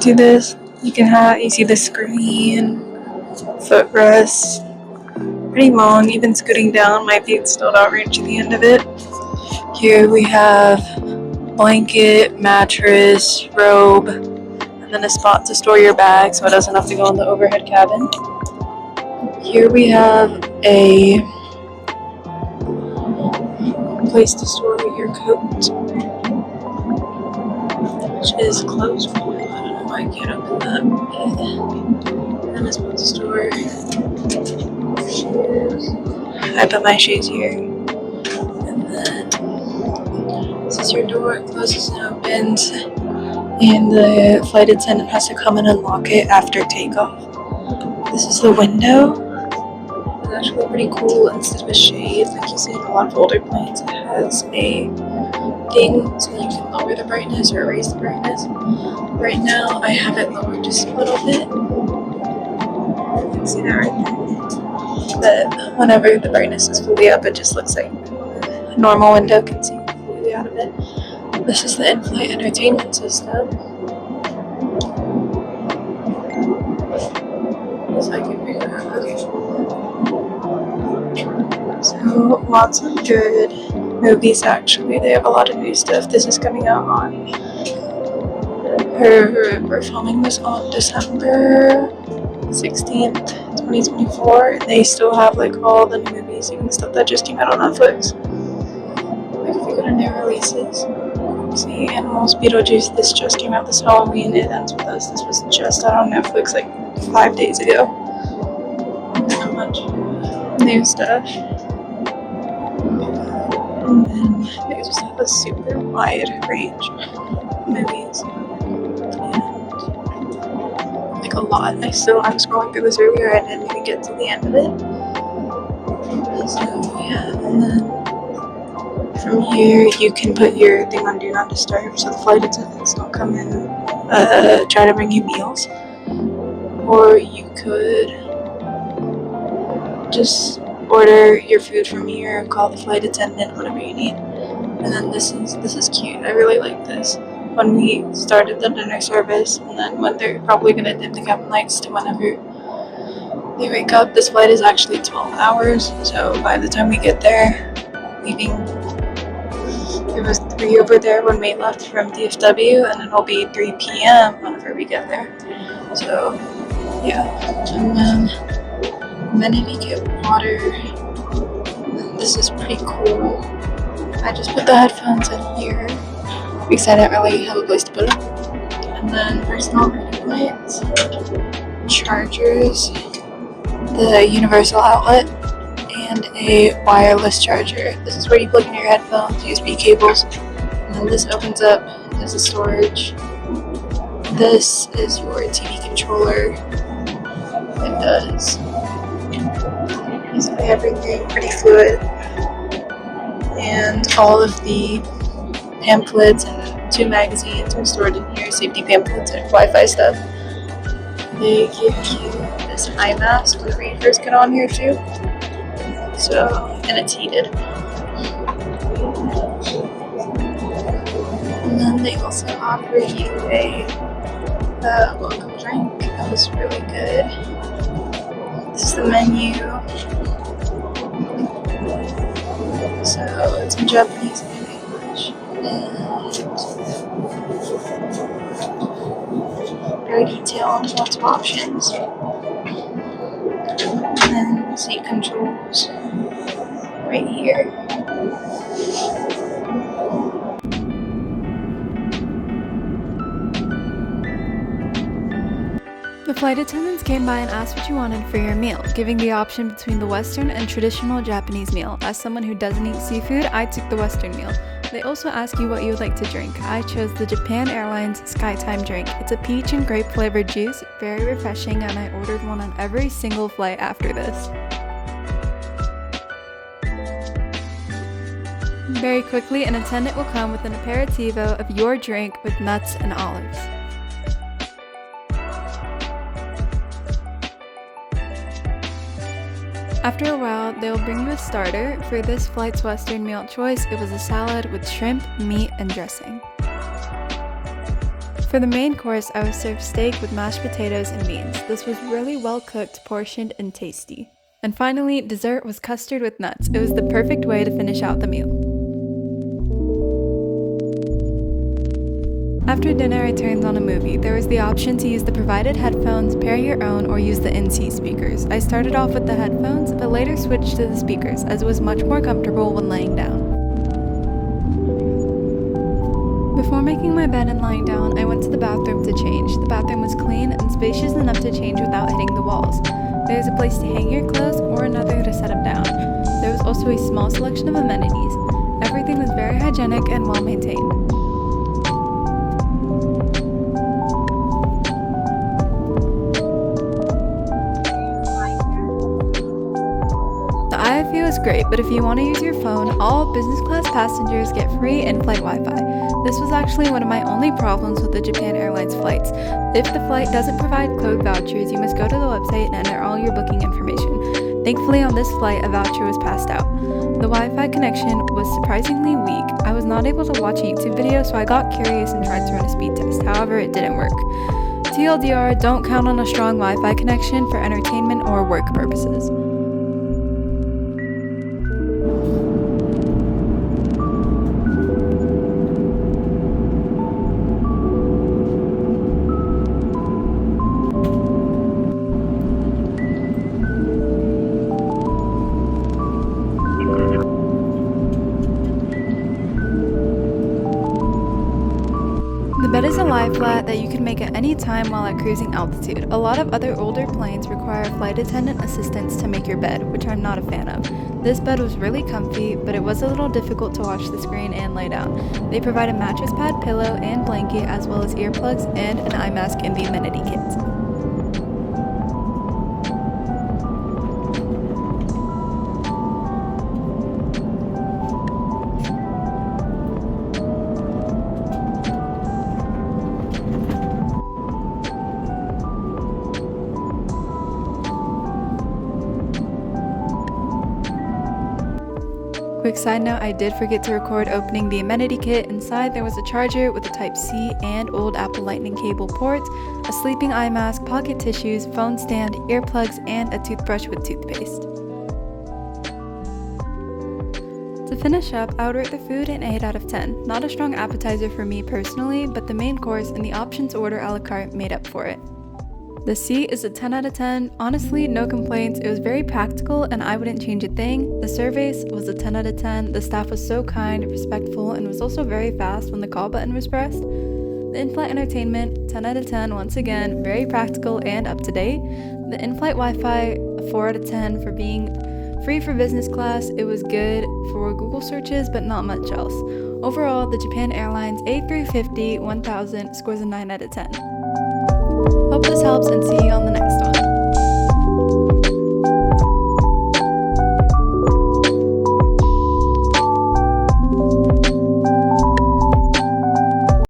do this. You see the screen, footrest, pretty long. Even scooting down, my feet still don't reach the end of it. Here we have blanket, mattress, robe, and then a spot to store your bag so it doesn't have to go in the overhead cabin. Here we have a place to store your coat, which is closed. I don't know why I can't open that. And then a spot to store shoes. I put my shoes here. And then this is your door. It closes and opens. And the flight attendant has to come and unlock it after takeoff. This is the window. It's actually pretty cool. Instead of a shade, like you see in a lot of older planes, it has a thing so you can lower the brightness or raise the brightness. Right now, I have it lowered just a little bit. You can see that right there. But whenever the brightness is fully up, it just looks like a normal window can see completely out of it. This is the in-flight entertainment system. So I can figure out. Okay. So lots of good movies actually. They have a lot of new stuff. This is coming out on we're filming this on December 16th, 2024. And they still have like all the new movies and stuff that just came out on Netflix. Like if you go to new releases. See, Animals, Beetlejuice, this just came out this Halloween. It Ends With Us. This was just out on Netflix like 5 days ago. So much new stuff. And then they just have a super wide range of movies. And like a lot. I'm scrolling through this earlier and didn't even get to the end of it. So yeah, and then from here, you can put your thing on Do Not Disturb so the flight attendants don't come in and try to bring you meals. Or you could just order your food from here, call the flight attendant, whatever you need. And then this is cute. I really like this. When we started the dinner service, and then when they're probably going to dim the cabin lights to whenever they wake up, this flight is actually 12 hours. So by the time we get there, leaving, there was 3 over there when we left from DFW, and it'll be 3 p.m. whenever we get there. So, yeah. And then amenity kit water. This is pretty cool. I just put the headphones in here because I didn't really have a place to put them. And then personal reading lights, chargers, the universal outlet, and a wireless charger. This is where you plug in your headphones, USB cables, and then this opens up as a storage. This is your TV controller. It does basically everything, pretty fluid. And all of the pamphlets and 2 magazines are stored in here, safety pamphlets and Wi-Fi stuff. They give you this eye mask whenever you first get on here too. So, and it's heated. And then they also offer you a welcome drink. That was really good. This is the menu. So it's in Japanese and English. And very detailed, lots of options. And then seat controls right here. The flight attendants came by and asked what you wanted for your meal, giving the option between the Western and traditional Japanese meal. As someone who doesn't eat seafood, I took the Western meal. They also ask you what you would like to drink. I chose the Japan Airlines Skytime drink. It's a peach and grape flavored juice, very refreshing, and I ordered one on every single flight after this. Very quickly, an attendant will come with an aperitivo of your drink with nuts and olives. After a while, they'll bring you a starter. For this flight's Western meal choice, it was a salad with shrimp, meat, and dressing. For the main course, I was served steak with mashed potatoes and beans. This was really well cooked, portioned, and tasty. And finally, dessert was custard with nuts. It was the perfect way to finish out the meal. After dinner, I turned on a movie. There was the option to use the provided headphones, pair your own, or use the in-seat speakers. I started off with the headphones, but later switched to the speakers, as it was much more comfortable when laying down. Before making my bed and lying down, I went to the bathroom to change. The bathroom was clean and spacious enough to change without hitting the walls. There was a place to hang your clothes or another to set them down. There was also a small selection of amenities. Everything was very hygienic and well maintained. The IFE was great, but if you want to use your phone, all business class passengers get free in-flight Wi-Fi. This was actually one of my only problems with the Japan Airlines flights. If the flight doesn't provide code vouchers, you must go to the website and enter all your booking information. Thankfully, on this flight, a voucher was passed out. The Wi-Fi connection was surprisingly weak. I was not able to watch a YouTube video, so I got curious and tried to run a speed test. However, it didn't work. TLDR, don't count on a strong Wi-Fi connection for entertainment or work purposes. The bed is a lie flat that you can make at any time while at cruising altitude. A lot of other older planes require flight attendant assistance to make your bed, which I'm not a fan of. This bed was really comfy, but it was a little difficult to watch the screen and lay down. They provide a mattress pad, pillow, and blanket, as well as earplugs and an eye mask in the amenity kit. Quick side note, I did forget to record opening the amenity kit. Inside there was a charger with a Type-C and old Apple Lightning cable port, a sleeping eye mask, pocket tissues, phone stand, earplugs, and a toothbrush with toothpaste. To finish up, I would rate the food an 8 out of 10. Not a strong appetizer for me personally, but the main course and the option to order a la carte made up for it. The seat is a 10 out of 10. Honestly, no complaints. It was very practical and I wouldn't change a thing. The surveys was a 10 out of 10. The staff was so kind, respectful, and was also very fast when the call button was pressed. The in-flight entertainment, 10 out of 10. Once again, very practical and up to date. The in-flight Wi-Fi, a 4 out of 10 for being free for business class. It was good for Google searches, but not much else. Overall, the Japan Airlines A350-1000 scores a 9 out of 10. Hope this helps and see